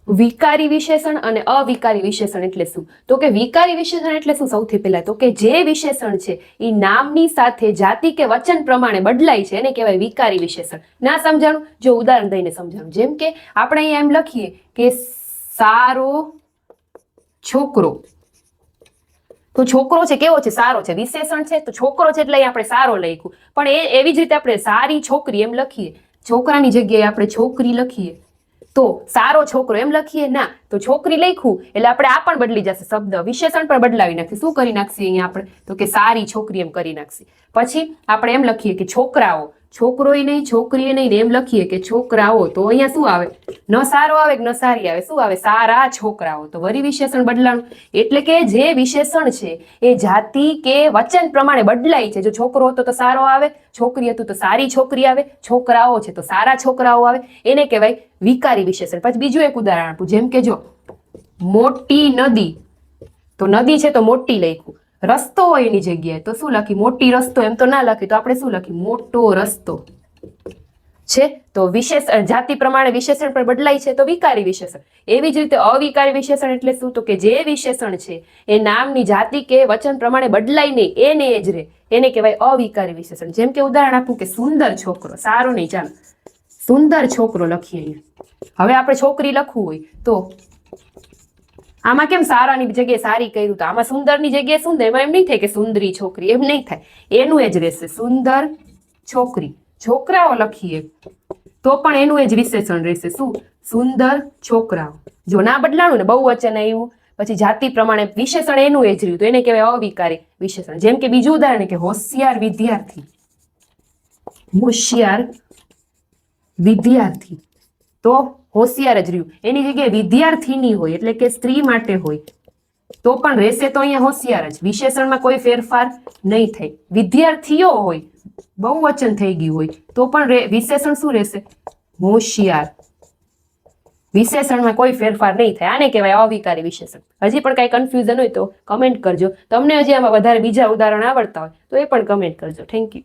વિકારી વિશેષણ અને અવિકારી વિશેષણ એટલે શું? તો કે વિકારી વિશેષણ એટલે શું? સૌથી પહેલા તો કે જે વિશેષણ છે એ નામની સાથે જાતિ કે વચન પ્રમાણે બદલાય છે એને કહેવાય વિકારી વિશેષણ. ના સમજાણું? જો ઉદાહરણ દઈને સમજાણું. જેમ કે આપણે અહીંયા એમ લખીએ કે સારો છોકરો, તો છોકરો છે કેવો છે? સારો છે. વિશેષણ છે તો છોકરો છે એટલે આપણે સારો લખ્યું. પણ એવી જ રીતે આપણે સારી છોકરી એમ લખીએ, છોકરાની જગ્યાએ આપણે છોકરી લખીએ તો સારો છોકરો એમ લખીએ ના, તો છોકરી લખ્યું એટલે આપણે આ પણ બદલી જશે શબ્દ, વિશેષણ પણ બદલાવી નાખીએ. શું કરી નાખીએ અહીંયા આપણે? તો કે સારી છોકરી એમ કરી નાખીએ. પછી આપણે એમ લખીએ કે છોકરાઓ, છોકરોય નહીં છોકરીએ નહીં એમ લખીએ કે છોકરાઓ, તો અહીંયા શું આવે? ન સારો આવે કે ન સારી આવે? શું આવે? સારા છોકરાઓ. તો વરી વિશેષણ બદલાણું. એટલે કે જે વિશેષણ છે એ જાતિ કે વચન પ્રમાણે બદલાય છે. જો છોકરો હતો તો સારો આવે, છોકરી હતું તો સારી છોકરી આવે, છોકરાઓ છે તો સારા છોકરાઓ આવે, એને કહેવાય વિકારી વિશેષણ. પછી બીજું એક ઉદાહરણ આપું. જેમ કે જો મોટી નદી, તો નદી છે તો મોટી લખ્યું. રસ્તો હોય એની જગ્યાએ તો શું લખી? મોટી રસ્તો એમ તો ના લખી, તો આપણે શું લખી? મોટો રસ્તો છે. તો વિશેષણ જાતિ પ્રમાણે વિશેષણ પણ બદલાય છે તો વિકારી વિશેષણ. એવી જ રીતે અવિકારી વિશેષણ એટલે શું? તો કે જે વિશેષણ છે એ નામની જાતિ કે વચન પ્રમાણે બદલાય નહીં, એને જ રહે, એને કહેવાય અવિકારી વિશેષણ. જેમ કે ઉદાહરણ આપું કે સુંદર છોકરો, સારો નહીં, ચાલો સુંદર છોકરો લખીએ. હવે આપણે છોકરી લખવું હોય તો આમાં કેમ સારાની જગ્યાએ સારી કર્યું? તો આમાં સુંદરની જગ્યાએ સુંદર, એમાં એમ નહીં થાય કે સુંદરી છોકરી, એમ નહીં થાય, એનું એ જ રહેશે સુંદર છોકરી. છોકરાઓ લખીએ તો પણ એનું એ જ વિશેષણ રહેશે. શું? સુંદર છોકરાઓ. જો ના બદલાણું ને, બહુવચન આવ્યું પછી જાતિ પ્રમાણે વિશેષણ એનું એ જ રહ્યું, તો એને કહેવાય અવિકારી વિશેષણ. જેમ કે બીજું ઉદાહરણ કે હોશિયાર વિદ્યાર્થી, હોશિયાર વિદ્યાર્થી, તો હોશિયાર જ રહ્યું. એની જગ્યાએ વિદ્યાર્થીની હોય એટલે કે સ્ત્રી માટે હોય તો પણ રહેશે તો અહીંયા હોશિયાર જ. વિશેષણમાં કોઈ ફેરફાર નહીં થાય. વિદ્યાર્થીઓ હોય, બહુવચન થઈ ગયું હોય તો પણ વિશેષણ શું રહેશે? હોશિયાર. વિશેષણમાં કોઈ ફેરફાર નહીં થાય. આને કહેવાય અવિકારી વિશેષણ. હજી પણ કાંઈ કન્ફ્યુઝન હોય તો કમેન્ટ કરજો. તમને હજી આમાં વધારે બીજા ઉદાહરણ આવડતા હોય તો એ પણ કમેન્ટ કરજો. Thank you.